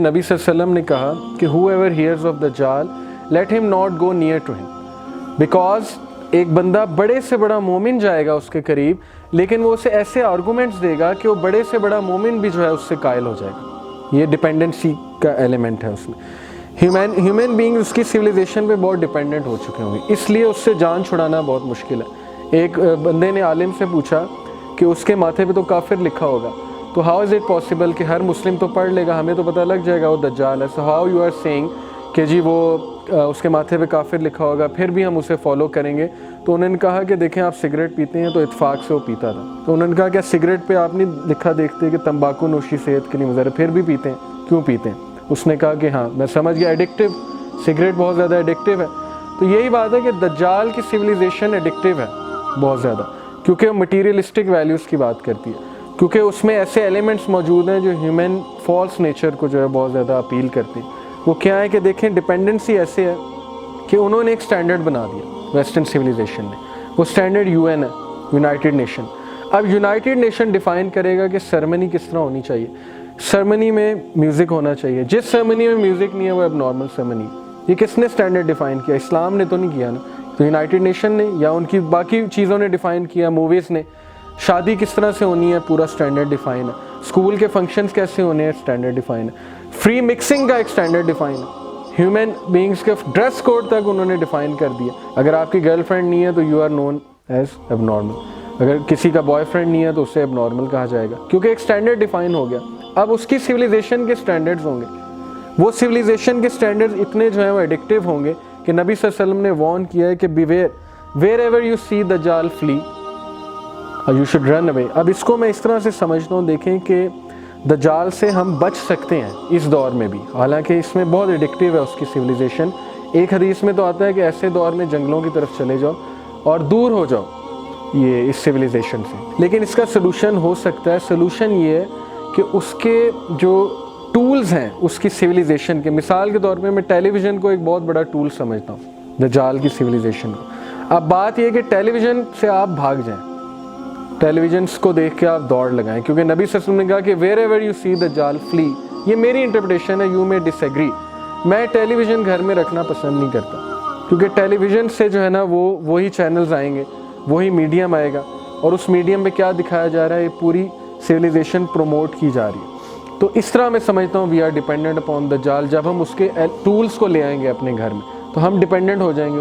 نبی صلی اللہ علیہ وسلم نے کہا کہ whoever hears of دجال let him not go near to him because ایک بندہ بڑے سے بڑا مومن جائے گا اس کے قریب، لیکن وہ اسے ایسے آرگومنٹس دے گا کہ وہ بڑے سے بڑا مومن بھی جو ہے اس سے قائل ہو جائے گا۔ یہ ڈپینڈنسی کا ایلیمنٹ ہے اس میں۔ ہیومن بینگ اس کی سویلائزیشن پہ بہت ڈپینڈنٹ ہو چکے ہوں گے، اس لیے اس سے جان چھڑانا بہت مشکل ہے۔ ایک بندے نے عالم سے پوچھا کہ اس کے ماتھے پہ تو کافر لکھا ہوگا، تو ہاؤ از اٹ پاسبل کہ ہر مسلم تو پڑھ لے گا، ہمیں تو پتہ لگ جائے گا وہ دجال ہے، so how you are seeing کہ جی وہ اس کے ماتھے پہ کافر لکھا ہوگا پھر بھی ہم اسے فالو کریں گے؟ تو انہوں نے کہا کہ دیکھیں آپ سگریٹ پیتے ہیں تو اتفاق سے وہ پیتا تھا، تو انہوں نے کہا کہ سگریٹ پہ آپ نہیں لکھا دیکھتے کہ تمباکو نوشی صحت کے لیے مضر ہے، پھر بھی پیتے ہیں، کیوں پیتے ہیں؟ اس نے کہا کہ ہاں میں سمجھ گیا، ایڈکٹیو، سگریٹ بہت زیادہ ایڈکٹیو ہے۔ تو یہی بات ہے کہ دجال کی سویلائزیشن ایڈکٹیو ہے بہت زیادہ، کیونکہ وہ مٹیریلسٹک ویلیوز کی بات کرتی ہے، کیونکہ اس میں ایسے ایلیمنٹس موجود ہیں جو ہیومن فالس نیچر کو جو ہے بہت زیادہ اپیل کرتی ہیں۔ وہ کیا ہے کہ دیکھیں ڈپینڈنسی ایسے ہے کہ انہوں نے ایک سٹینڈرڈ بنا دیا ویسٹرن سویلائزیشن نے، وہ سٹینڈرڈ UN ہے، یونائٹڈ نیشن۔ اب یونائٹڈ نیشن ڈیفائن کرے گا کہ سرمنی کس طرح ہونی چاہیے، سرمنی میں میوزک ہونا چاہیے، جس سرمنی میں میوزک نہیں ہے وہ اب نارمل سرمنی۔ یہ کس نے سٹینڈرڈ ڈیفائن کیا؟ اسلام نے تو نہیں کیا نا، تو یونائٹڈ نیشن نے یا ان کی باقی چیزوں نے ڈیفائن کیا، موویز نے۔ شادی کس طرح سے ہونی ہے پورا سٹینڈرڈ ڈیفائن ہے، اسکول کے فنکشنز کیسے ہونے ہیں سٹینڈرڈ ڈیفائن ہے، فری مکسنگ کا ایک سٹینڈرڈ ڈیفائن ہے، ہیومن بینگز کے ڈریس کوڈ تک انہوں نے ڈیفائن کر دیا۔ اگر آپ کی گرل فرینڈ نہیں ہے تو یو آر نون ایز اب نارمل، اگر کسی کا بوائے فرینڈ نہیں ہے تو اسے اب نارمل کہا جائے گا، کیونکہ ایک سٹینڈرڈ ڈیفائن ہو گیا۔ اب اس کی سویلائزیشن کے سٹینڈرڈز ہوں گے، وہ سویلائزیشن کے سٹینڈرڈز اتنے جو ہیں وہ ایڈکٹیو ہوں گے کہ نبی صلی اللہ علیہ وسلم نے وارن کیا ہے کہ بیویئر ویئر ایور یو سی دجال فلی یو شوڈ رن اوے۔ اب اس کو میں اس طرح سے سمجھتا ہوں، دیکھیں کہ دجال سے ہم بچ سکتے ہیں اس دور میں بھی، حالانکہ اس میں بہت ایڈکٹیو ہے اس کی سویلائزیشن۔ ایک حدیث میں تو آتا ہے کہ ایسے دور میں جنگلوں کی طرف چلے جاؤ اور دور ہو جاؤ یہ اس سویلائزیشن سے، لیکن اس کا سلوشن ہو سکتا ہے۔ سلوشن یہ ہے کہ اس کے جو ٹولز ہیں اس کی سویلائزیشن کے، مثال کے طور پہ میں ٹیلی ویژن کو ایک بہت بڑا ٹول سمجھتا ہوں دجال کی سویلائزیشن کو۔ اب بات یہ ہے کہ ٹیلی ویژن سے آپ بھاگ جائیں، ٹیلی ویژنس کو دیکھ کے آپ دوڑ لگائیں، کیونکہ نبی صلی اللہ علیہ وسلم نے کہا کہ ویئر ایور یو سی دجال فلی۔ یہ میری انٹرپریٹیشن ہے، یو میں ڈس ایگری۔ میں ٹیلی ویژن گھر میں رکھنا پسند نہیں کرتا، کیونکہ ٹیلی ویژن سے جو ہے نا وہی چینلز آئیں گے، وہی میڈیم آئے گا، اور اس میڈیم پہ کیا دکھایا جا رہا ہے، یہ پوری سویلائزیشن پروموٹ کی جا رہی ہے۔ تو اس طرح میں سمجھتا ہوں وی آر ڈیپینڈنٹ اپون دجال۔ جب ہم اس کے ٹولز کو لے آئیں گے اپنے گھر میں تو ہم ڈیپینڈنٹ ہو جائیں گے،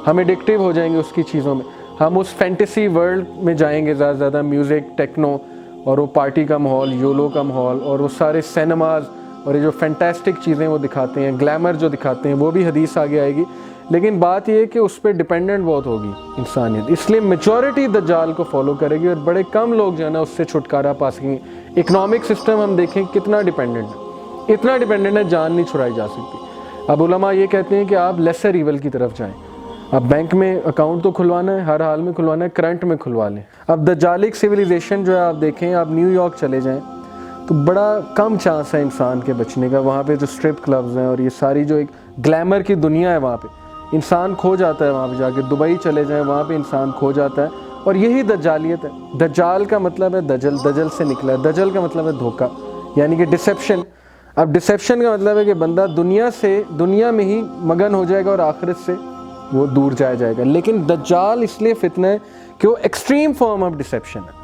ہم ایڈکٹیو ہو جائیں گے اس کی چیزوں میں، ہم اس فینٹیسی ورلڈ میں جائیں گے، زیادہ سے زیادہ میوزک، ٹیکنو، اور وہ پارٹی کا ماحول، یولو کا ماحول، اور وہ سارے سینماز اور یہ جو فینٹاسٹک چیزیں وہ دکھاتے ہیں، گلیمر جو دکھاتے ہیں، وہ بھی حدیث آگے آئے گی۔ لیکن بات یہ ہے کہ اس پہ ڈیپینڈنٹ بہت ہوگی انسانیت، اس لیے میجورٹی دجال کو فالو کرے گی اور بڑے کم لوگ جو ہے نا اس سے چھٹکارا پا سکیں گے۔ اکنامک سسٹم ہم دیکھیں کتنا ڈیپینڈنٹ ہے، اتنا ڈیپینڈنٹ ہے جان نہیں چھڑائی جا سکتی۔ اب علماء یہ کہتے ہیں کہ آپ لیسر ایول کی طرف جائیں، اب بینک میں اکاؤنٹ تو کھلوانا ہے، ہر حال میں کھلوانا ہے، کرنٹ میں کھلوا لیں۔ اب دجالک سویلائزیشن جو ہے آپ دیکھیں، آپ نیو یارک چلے جائیں تو بڑا کم چانس ہے انسان کے بچنے کا، وہاں پہ جو اسٹرپ کلبز ہیں اور یہ ساری جو ایک گلیمر کی دنیا ہے وہاں پہ انسان کھو جاتا ہے، وہاں پہ جا کے دبئی چلے جائیں وہاں پہ انسان کھو جاتا ہے، اور یہی دجالیت ہے۔ دجال کا مطلب ہے دجل، دجل سے نکلا ہے، دجل کا مطلب ہے دھوکہ، یعنی کہ ڈسیپشن۔ اب ڈسیپشن کا مطلب ہے کہ بندہ دنیا میں ہی مگن ہو جائے گا اور آخرت سے وہ دور جائے گا۔ لیکن دجال اس لیے فتنہ ہے کہ وہ ایکسٹریم فارم آف ڈسیپشن ہے،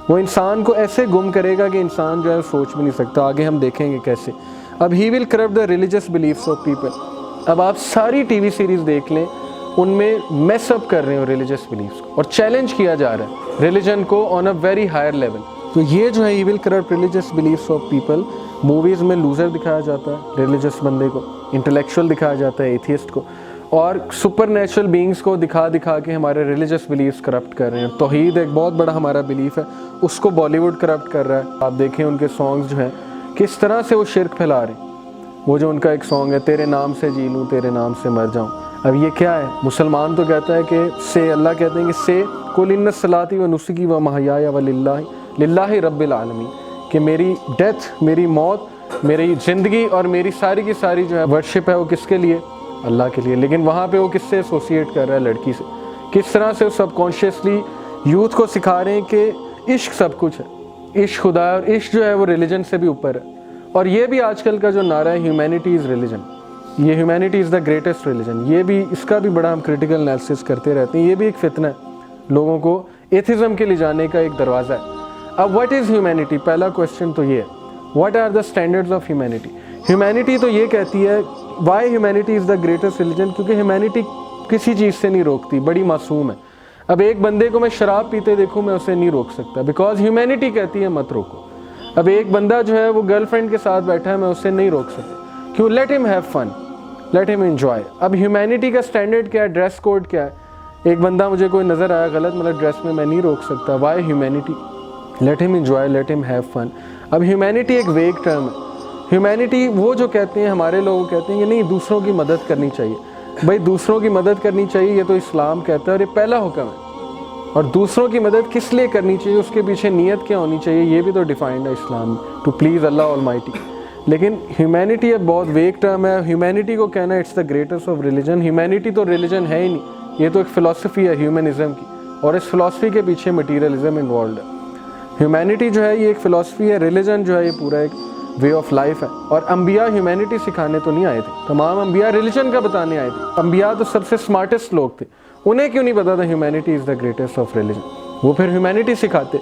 وہ انسان کو ایسے گم کرے گا کہ انسان جو ہے سوچ بھی نہیں سکتا۔ آگے ہم دیکھیں گے کیسے۔ اب he will corrupt the religious beliefs of people. اب آپ ساری ٹی وی سیریز دیکھ لیں، ان میں میس اپ کر رہے ہیں ریلیجس بلیفس کو، اور چیلنج کیا جا رہا ہے ریلیجن کو on a very higher level. تو یہ جو ہے he will corrupt religious beliefs of people, movies میں لوزر دکھایا جاتا ہے ریلیجس بندے کو، انٹلیکچوئل دکھایا جاتا ہے ایتھیسٹ کو، اور سپر نیچرل بینگز کو دکھا کے ہمارے ریلیجس بلیفز کرپٹ کر رہے ہیں۔ توحید ایک بہت بڑا ہمارا بلیف ہے، اس کو بالی ووڈ کرپٹ کر رہا ہے۔ آپ دیکھیں ان کے سانگز جو ہیں کس طرح سے وہ شرک پھیلا رہے ہیں۔ وہ جو ان کا ایک سانگ ہے، تیرے نام سے جی لوں تیرے نام سے مر جاؤں، اب یہ کیا ہے؟ مسلمان تو کہتا ہے کہ اللہ کہتے ہیں کہ قل ان صلاتی و نسکی و محیایا و للہ رب العالمین، کہ میری ڈیتھ، میری موت، میری زندگی اور میری ساری کی ساری جو ہے ورشپ ہے وہ کس کے لیے؟ اللہ کے لیے۔ لیکن وہاں پہ وہ کس سے ایسوسیٹ کر رہا ہے؟ لڑکی سے۔ کس طرح سے وہ سب کانشیسلی یوتھ کو سکھا رہے ہیں کہ عشق سب کچھ ہے، عشق خدا ہے، اور عشق جو ہے وہ ریلیجن سے بھی اوپر ہے، اور یہ بھی آج کل کا جو نعرہ ہے ہیومینٹی از ریلیجن, یہ humanity is the greatest religion, یہ بھی اس کا بھی بڑا ہم کریٹیکل انالیسس کرتے رہتے ہیں. یہ بھی ایک فتنہ ہے, لوگوں کو ایتھزم کے لے جانے کا ایک دروازہ ہے. اب واٹ از ہیومینٹی, پہلا کوشچن تو یہ ہے, what are the standards of humanity. Humanity تو یہ کہتی ہے, why humanity is the greatest religion, کیونکہ ہیومینٹی کسی چیز سے نہیں روکتی, بڑی معصوم ہے. اب ایک بندے کو میں شراب پیتے دیکھوں, میں اسے نہیں روک سکتا, بیکاز ہیومینٹی کہتی ہے مت روکو. اب ایک بندہ جو ہے وہ گرل فرینڈ کے ساتھ بیٹھا ہے, میں اسے نہیں روک سکتا, کیوں, لیٹ ہم ہیو فن, لیٹ ہم انجوائے. اب ہیومینٹی کا اسٹینڈرڈ کیا ہے, ڈریس کوڈ کیا ہے. ایک بندہ مجھے کوئی نظر آیا غلط مطلب ڈریس میں نہیں روک سکتا, وائی ہیومینٹی, لیٹ ہم انجوائے, لیٹ ہم ہیو فن. اب ہیومینٹی ایک ویگ ٹرم ہے. ہیومینٹی وہ جو کہتے ہیں, ہمارے لوگ کہتے ہیں کہ نہیں دوسروں کی مدد کرنی چاہیے. بھائی دوسروں کی مدد کرنی چاہیے یہ تو اسلام کہتا ہے, اور یہ پہلا حکم ہے. اور دوسروں کی مدد کس لیے کرنی چاہیے, اس کے پیچھے نیت کیا ہونی چاہیے, یہ بھی تو ڈیفائنڈ ہے اسلام, ٹو پلیز اللہ آلمائٹی. لیکن ہیومینٹی ایک بہت ویگ ٹرم ہے. ہیومینٹی کو کہنا it's the greatest of religion, humanity تو ریلیجن ہے ہی نہیں, یہ تو ایک فلسفی ہے ہیومنزم کی, اور اس فلسفی کے پیچھے مٹیریلزم انوالوڈ ہے. ہیومینٹی جو ہے یہ ایک فلسفی ہے, ریلیجن جو ہے یہ پورا ایک وے آف لائف ہے. اور انبیاء ہیومینٹی سکھانے تو نہیں آئے تھے, تمام انبیاء ریلیجن کا بتانے آئے تھے. انبیاء تو سب سے سمارٹسٹ لوگ تھے, انہیں کیوں نہیں پتا تھا humanity is the greatest of religion, وہ پھر ہیومینٹی سکھاتے.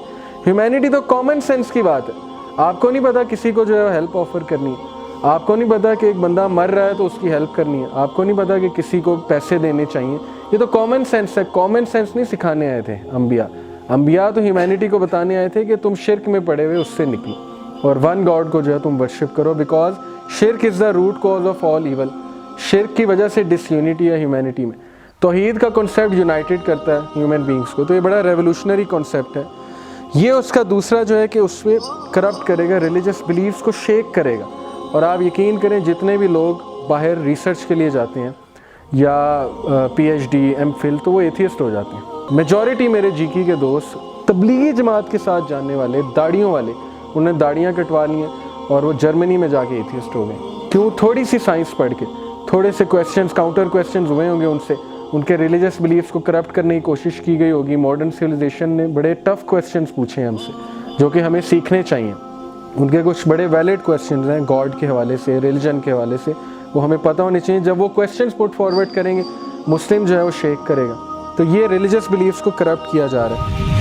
ہیومینٹی تو کامن سینس کی بات ہے. آپ کو نہیں پتا کسی کو جو ہے ہیلپ آفر کرنی ہے, آپ کو نہیں پتا کہ ایک بندہ مر رہا ہے تو اس کی ہیلپ کرنی ہے, آپ کو نہیں پتا کہ کسی کو پیسے دینے چاہیے, یہ تو کامن سینس ہے. کامن سینس نہیں سکھانے آئے تھے انبیاء. انبیاء تو ہیومینٹی کو بتانے آئے تھے کہ تم شرک میں پڑے ہوئے اس سے نکلو, اور ون گاڈ کو جو ہے تم ورشپ کرو, بیکاز شرک is the root cause of all evil. شرک کی وجہ سے ڈس یونٹی ہے ہیومینٹی میں. توحید کا کنسیپٹ یونائٹڈ کرتا ہے ہیومن بینگس کو, تو یہ بڑا ریولوشنری کنسیپٹ ہے. یہ اس کا دوسرا جو ہے کہ اس میں کرپٹ کرے گا, ریلیجس بلیفس کو شیک کرے گا. اور آپ یقین کریں جتنے بھی لوگ باہر ریسرچ کے لیے جاتے ہیں یا P H D M Phil, تو وہ ایتھیسٹ ہو جاتے ہیں. میجورٹی میرے جی کی کے دوست تبلیغی جماعت کے ساتھ جاننے والے, داڑھیوں والے, انہیں داڑیاں کٹوا لی ہیں اور وہ جرمنی میں جا کے ایتھیسٹ ہو گئے. کیوں, تھوڑی سی سائنس پڑھ کے, تھوڑے سے کویسچنز, کاؤنٹر کویسچنز ہوئے ہوں گے ان سے, ان کے ریلیجس بلیفس کو کرپٹ کرنے کی کوشش کی گئی ہوگی. ماڈرن سویلائزیشن نے بڑے ٹف کویسچنز پوچھے ہیں ہم سے, جو کہ ہمیں سیکھنے چاہیے. ان کے کچھ بڑے ویلڈ کویسچنز ہیں گاڈ کے حوالے سے, ریلیجن کے حوالے سے, وہ ہمیں پتہ ہونے چاہیے. جب وہ کویسچنز پٹ فارورڈ کریں گے, مسلم جو ہے وہ شیک کرے گا. تو یہ ریلیجس بلیفس کو کرپٹ کیا جا رہا ہے.